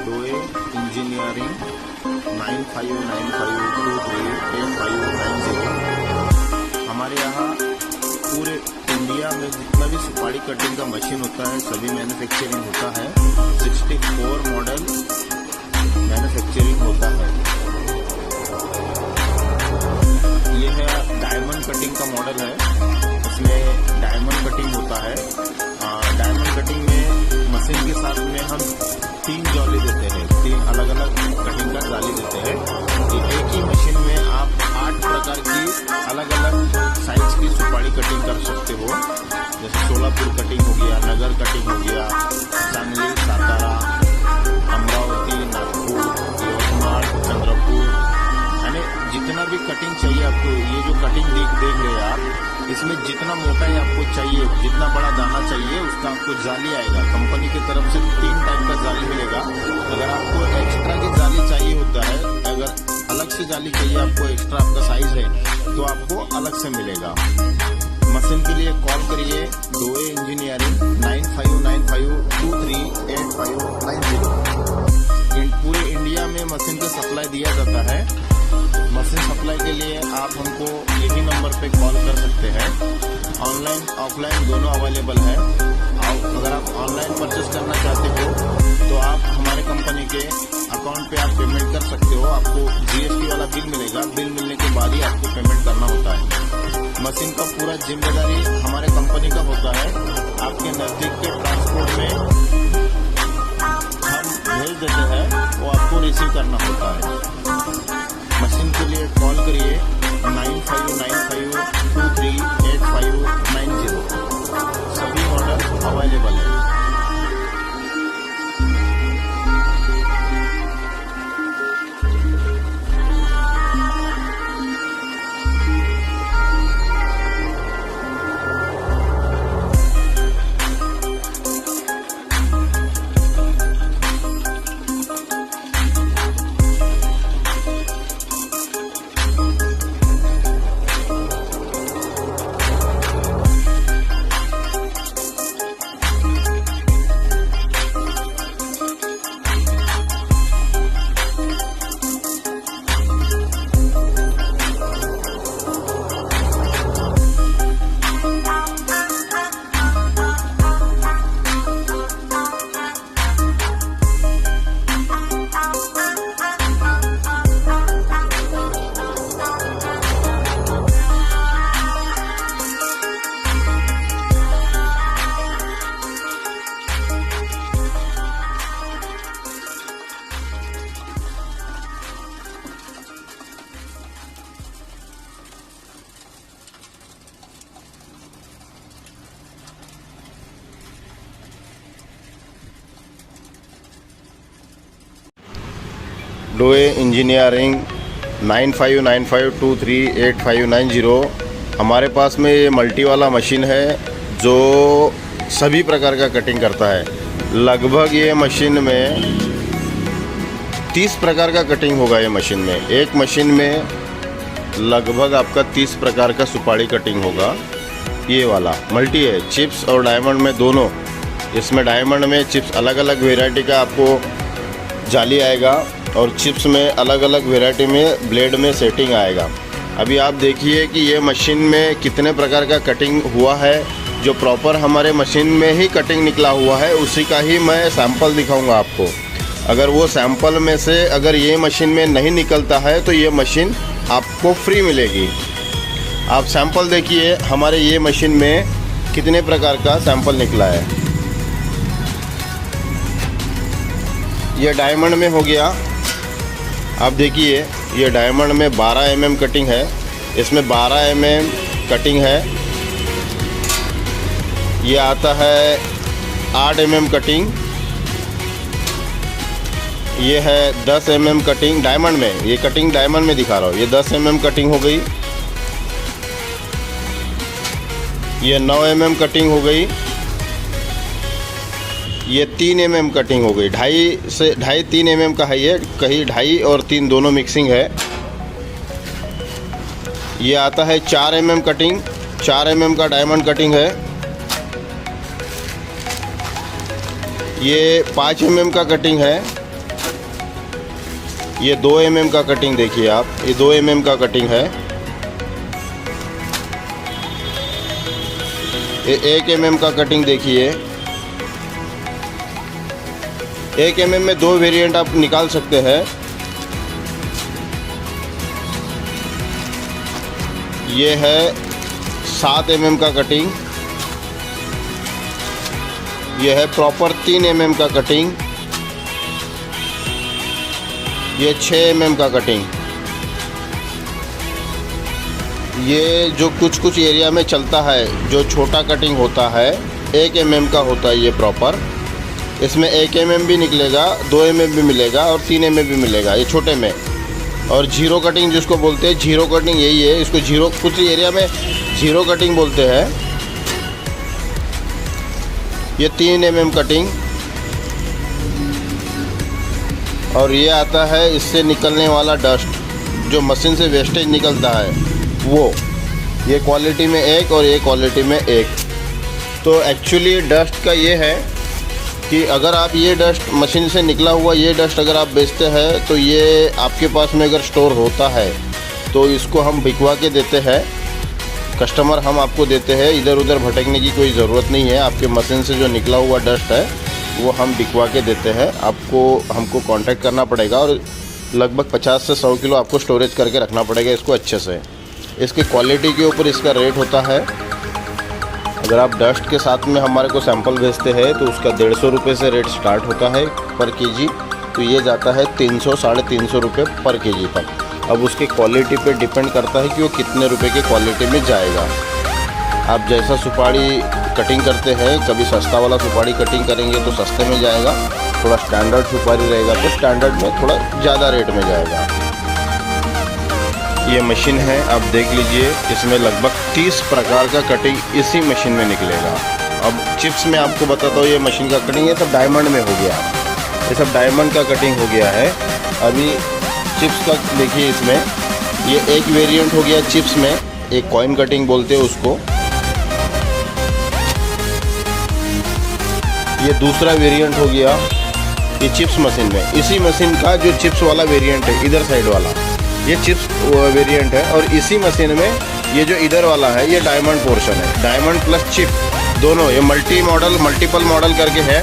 डोए engineering 9595238590। हमारे यहाँ पूरे इंडिया में जितना भी सुपारी कटिंग का मशीन होता है सभी मैन्युफैक्चरिंग होता है। 64 मॉडल मैन्युफैक्चरिंग होता है। ये है डायमंड कटिंग का मॉडल है। इसमें डायमंड कटिंग होता है। डायमंड कटिंग में मशीन के साथ में हम 3 जाली देते हैं, 3 अलग अलग कटिंग का जाली देते हैं। एक ही मशीन में आप 8 प्रकार की अलग अलग साइज की सुपारी कटिंग कर सकते हो। जैसे सोलापुर कटिंग हो गया, नगर कटिंग हो गया, सांगली, सातारा, अमरावती, नागपुर, यवतमाळ, चंद्रपुर, यानी जितना भी कटिंग चाहिए आपको। ये जो कटिंग देख रहे हैं आप, इसमें जितना मोटाई आपको चाहिए, जितना बड़ा दाना चाहिए, उसका आपको जाली आएगा। कंपनी की तरफ से 3 टाइप का जाली मिलेगा। अगर आपको एक्स्ट्रा की जाली चाहिए होता है, अगर अलग से जाली चाहिए आपको, एक्स्ट्रा आपका साइज है तो आपको अलग से मिलेगा। मशीन के लिए कॉल करिए डोए इंजीनियरिंग 9595238590। पूरे इंडिया में मशीन का सप्लाई दिया जाता है। मशीन सप्लाई के लिए आप हमको यही नंबर पे कॉल कर सकते हैं। ऑनलाइन ऑफलाइन दोनों अवेलेबल है। अगर आप ऑनलाइन परचेस करना चाहते हो तो आप हमारे कंपनी के अकाउंट पे आप पेमेंट कर सकते हो। आपको जीएसटी वाला बिल मिलेगा। बिल मिलने के बाद ही आपको पेमेंट करना होता है। मशीन का पूरा जिम्मेदारी हमारे कंपनी का होता है। आपके नजदीक के ट्रांसपोर्ट में हम भेज देते हैं, वो आपको रिसीव करना होता है। मशीन के लिए कॉल करिए 9595238590। सभी मॉडल अवेलेबल है। डोए इंजीनियरिंग 9595238590। हमारे पास में ये मल्टी वाला मशीन है जो सभी प्रकार का कटिंग करता है। लगभग ये मशीन में 30 प्रकार का कटिंग होगा। ये मशीन में, एक मशीन में लगभग आपका 30 प्रकार का सुपारी कटिंग होगा। ये वाला मल्टी है, चिप्स और डायमंड में दोनों। इसमें डायमंड में चिप्स अलग अलग वेराइटी का आपको जाली आएगा और चिप्स में अलग अलग वेराइटी में ब्लेड में सेटिंग आएगा। अभी आप देखिए कि ये मशीन में कितने प्रकार का कटिंग हुआ है। जो प्रॉपर हमारे मशीन में ही कटिंग निकला हुआ है उसी का ही मैं सैंपल दिखाऊंगा आपको। अगर वो सैंपल में से अगर ये मशीन में नहीं निकलता है तो ये मशीन आपको फ्री मिलेगी। आप सैंपल देखिए हमारे ये मशीन में कितने प्रकार का सैंपल निकला है। ये डायमंड में हो गया। आप देखिए ये डायमंड में 12 mm कटिंग है। इसमें 12 mm कटिंग है। ये आता है 8 mm कटिंग। ये है 10 mm कटिंग डायमंड में। ये कटिंग डायमंड में दिखा रहा हूँ। ये 10 mm कटिंग हो गई। ये 9 mm कटिंग हो गई। ये 3 mm कटिंग हो गई। 2.5-3 mm का है ये, कहीं 2.5 और 3 दोनों मिक्सिंग है। ये आता है 4 mm कटिंग। 4 mm का डायमंड कटिंग है। ये 5 mm का कटिंग है। ये 2 mm का कटिंग देखिए आप, ये 2 mm का कटिंग है। ये 1 mm का कटिंग देखिए। 1 mm में 2 वेरिएंट आप निकाल सकते हैं। ये है 7 mm का कटिंग। ये है प्रॉपर 3 mm का कटिंग। ये 6 mm का कटिंग। ये जो कुछ एरिया में चलता है, जो छोटा कटिंग होता है 1 mm का होता है ये प्रॉपर। इसमें 1 mm भी निकलेगा, 2 mm भी मिलेगा और 3 mm भी मिलेगा ये छोटे में। और जीरो कटिंग जिसको बोलते हैं, जीरो कटिंग यही है, इसको जीरो, कुछ एरिया में जीरो कटिंग बोलते हैं। ये 3 mm कटिंग। और ये आता है इससे निकलने वाला डस्ट, जो मशीन से वेस्टेज निकलता है वो। ये क्वालिटी में 1 और ये क्वालिटी में 1। तो एक्चुअली डस्ट का ये है कि अगर आप ये डस्ट मशीन से निकला हुआ ये डस्ट अगर आप बेचते हैं तो ये आपके पास में अगर स्टोर होता है तो इसको हम बिकवा के देते हैं। कस्टमर हम आपको देते हैं, इधर उधर भटकने की कोई ज़रूरत नहीं है। आपके मशीन से जो निकला हुआ डस्ट है वो हम बिकवा के देते हैं। आपको हमको कांटेक्ट करना पड़ेगा और लगभग 50 से 100 किलो आपको स्टोरेज करके रखना पड़ेगा इसको अच्छे से। इसकी क्वालिटी के ऊपर इसका रेट होता है। अगर आप डस्ट के साथ में हमारे को सैंपल भेजते हैं तो उसका 150 रुपये से रेट स्टार्ट होता है पर केजी। तो ये जाता है 300 साढ़े 300 रुपये पर केजी तक। अब उसकी क्वालिटी पे डिपेंड करता है कि वो कितने रुपए की क्वालिटी में जाएगा। आप जैसा सुपारी कटिंग करते हैं, कभी सस्ता वाला सुपारी कटिंग करेंगे तो सस्ते में जाएगा, थोड़ा स्टैंडर्ड सुपारी रहेगा तो स्टैंडर्ड में थोड़ा ज़्यादा रेट में जाएगा। ये मशीन है, आप देख लीजिए, इसमें लगभग 30 प्रकार का कटिंग इसी मशीन में निकलेगा। अब चिप्स में आपको बताता हूँ, ये मशीन का कटिंग ये सब डायमंड में हो गया, ये सब डायमंड का कटिंग हो गया है। अभी चिप्स का देखिए, इसमें ये एक वेरिएंट हो गया चिप्स में, एक कॉइन कटिंग बोलते हैं उसको। ये दूसरा वेरिएंट हो गया ये चिप्स मशीन में। इसी मशीन का जो चिप्स वाला वेरिएंट है इधर साइड वाला, ये चिप्स वेरिएंट है। और इसी मशीन में ये जो इधर वाला है ये डायमंड पोर्शन है, डायमंड प्लस चिप दोनों। ये मल्टीपल मॉडल करके है।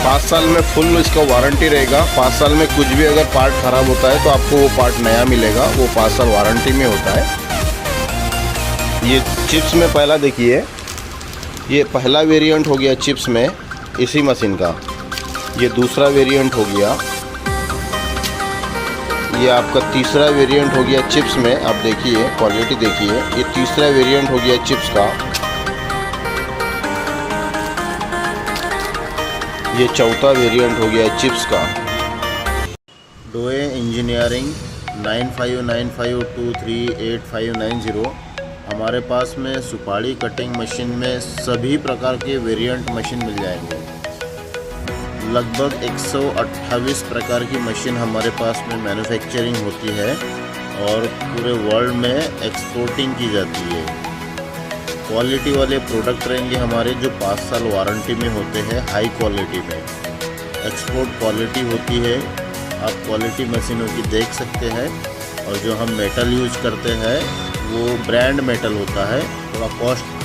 5 साल में फुल इसका वारंटी रहेगा। 5 साल में कुछ भी अगर पार्ट ख़राब होता है तो आपको वो पार्ट नया मिलेगा, वो 5 साल वारंटी में होता है। ये चिप्स में पहला देखिए, ये पहला वेरिएंट हो गया चिप्स में इसी मशीन का। ये दूसरा वेरिएंट हो गया, ये आपका तीसरा वेरिएंट हो गया चिप्स में। आप देखिए क्वालिटी देखिए, ये तीसरा वेरिएंट हो गया चिप्स का। ये चौथा वेरिएंट हो गया चिप्स का। डोए इंजीनियरिंग 9595238590। हमारे पास में सुपारी कटिंग मशीन में सभी प्रकार के वेरिएंट मशीन मिल जाएंगे। लगभग 128 प्रकार की मशीन हमारे पास में मैन्युफैक्चरिंग होती है और पूरे वर्ल्ड में एक्सपोर्टिंग की जाती है। क्वालिटी वाले प्रोडक्ट रहेंगे हमारे, जो 5 साल वारंटी में होते हैं, हाई क्वालिटी में। एक्सपोर्ट क्वालिटी होती है, आप क्वालिटी मशीनों की देख सकते हैं। और जो हम मेटल यूज करते हैं वो ब्रांड मेटल होता है, थोड़ा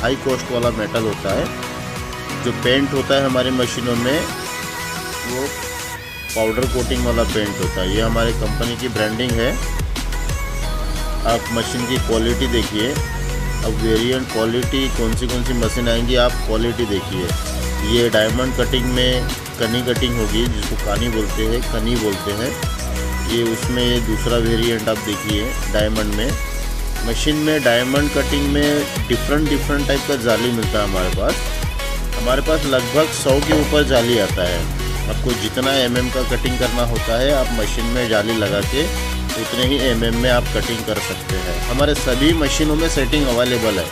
हाई कॉस्ट वाला मेटल होता है। जो पेंट होता है हमारी मशीनों में वो पाउडर कोटिंग वाला पेंट होता है। ये हमारे कंपनी की ब्रांडिंग है। आप मशीन की क्वालिटी देखिए। अब वेरिएंट क्वालिटी कौन सी मशीन आएंगी, आप क्वालिटी देखिए। ये डायमंड कटिंग में कनी कटिंग होगी, जिसको कानी बोलते हैं, कनी बोलते हैं। ये उसमें ये दूसरा वेरिएंट आप देखिए डायमंड में। मशीन में डायमंड कटिंग में डिफरेंट टाइप का जाली मिलता है हमारे पास लगभग 100 के ऊपर जाली आता है। आपको जितना mm का कटिंग करना होता है, आप मशीन में जाली लगा के उतने ही mm में आप कटिंग कर सकते हैं। हमारे सभी मशीनों में सेटिंग अवेलेबल है।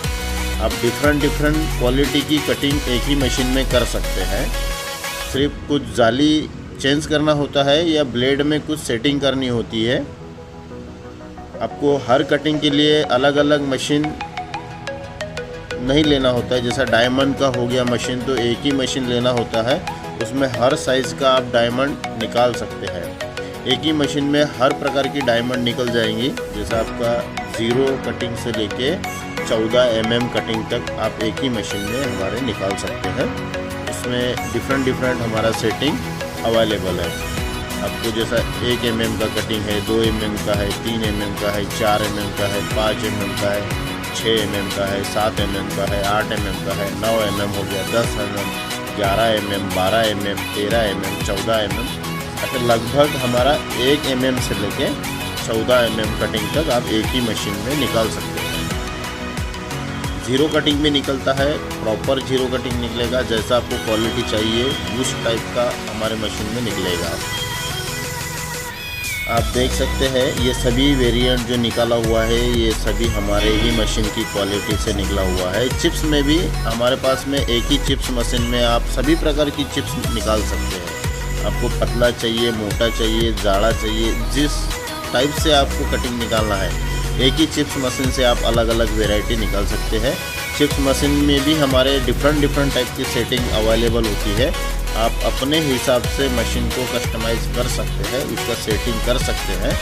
आप डिफरेंट क्वालिटी की कटिंग एक ही मशीन में कर सकते हैं। सिर्फ कुछ जाली चेंज करना होता है या ब्लेड में कुछ सेटिंग करनी होती है। आपको हर कटिंग के लिए अलग अलग मशीन नहीं लेना होता है। जैसा डायमंड का हो गया मशीन, तो एक ही मशीन लेना होता है, उसमें हर साइज़ का आप डायमंड निकाल सकते हैं। एक ही मशीन में हर प्रकार की डायमंड निकल जाएंगी। जैसा आपका 0 कटिंग से लेके 14 mm कटिंग तक आप एक ही मशीन में हमारे निकाल सकते हैं। इसमें डिफरेंट हमारा सेटिंग अवेलेबल है। आपको जैसा 1 mm का कटिंग है, 2 mm का है, 3 mm का है, 4 mm का है, 5 mm का है, 6 mm का है, 7 mm का है, 8 mm का है, 9 mm हो गया, 10 mm, 11 mm, 12 mm, 13 mm, 14 mm, ऐसे लगभग हमारा 1 mm से लेके 14 mm कटिंग तक आप एक ही मशीन में निकाल सकते हैं। 0 कटिंग भी निकलता है, प्रॉपर 0 कटिंग निकलेगा। जैसा आपको क्वालिटी चाहिए उस टाइप का हमारे मशीन में निकलेगा। आप देख सकते हैं ये सभी वेरिएंट जो निकाला हुआ है ये सभी हमारे ही मशीन की क्वालिटी से निकला हुआ है। चिप्स में भी हमारे पास में एक ही चिप्स मशीन में आप सभी प्रकार की चिप्स निकाल सकते हैं। आपको पतला चाहिए, मोटा चाहिए, जाड़ा चाहिए, जिस टाइप से आपको कटिंग निकालना है एक ही चिप्स मशीन से आप अलग अलग वेराइटी निकाल सकते हैं। चिप्स मशीन में भी हमारे डिफरेंट टाइप की सेटिंग अवेलेबल होती है। आप अपने हिसाब से मशीन को कस्टमाइज़ कर सकते हैं, उसका सेटिंग कर सकते हैं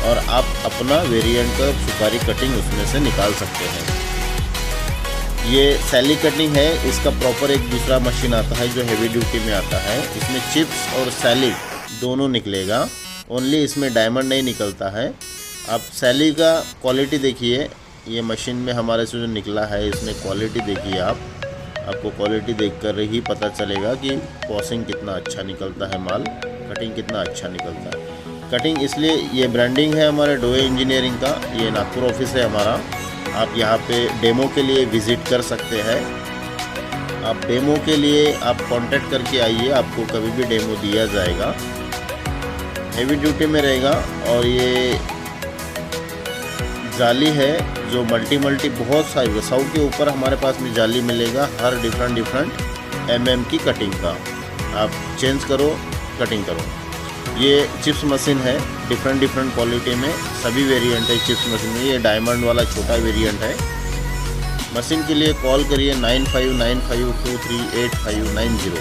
और आप अपना वेरिएंट का सुपारी कटिंग उसमें से निकाल सकते हैं। ये सैली कटिंग है, इसका प्रॉपर एक दूसरा मशीन आता है जो हेवी ड्यूटी में आता है। इसमें चिप्स और सैली दोनों निकलेगा, ओनली इसमें डायमंड नहीं निकलता है। आप सैली का क्वालिटी देखिए, ये मशीन में हमारे से जो निकला है इसमें क्वालिटी देखिए। आपको क्वालिटी देखकर ही पता चलेगा कि पॉसिंग कितना अच्छा निकलता है, माल कटिंग कितना अच्छा निकलता है। कटिंग इसलिए ये ब्रांडिंग है हमारे डोए इंजीनियरिंग का, ये नागपुर ऑफिस है हमारा। आप यहाँ पे डेमो के लिए विज़िट कर सकते हैं। आप डेमो के लिए आप कांटेक्ट करके आइए, आपको कभी भी डेमो दिया जाएगा। हेवी ड्यूटी में रहेगा और ये जाली है जो मल्टी बहुत साइज 100 के ऊपर हमारे पास में जाली मिलेगा हर डिफरेंट mm की कटिंग का। आप चेंज करो, कटिंग करो। ये चिप्स मशीन है, डिफरेंट क्वालिटी में सभी वेरिएंट है चिप्स मशीन में। ये डायमंड वाला छोटा वेरिएंट है। मशीन के लिए कॉल करिए 9595238590।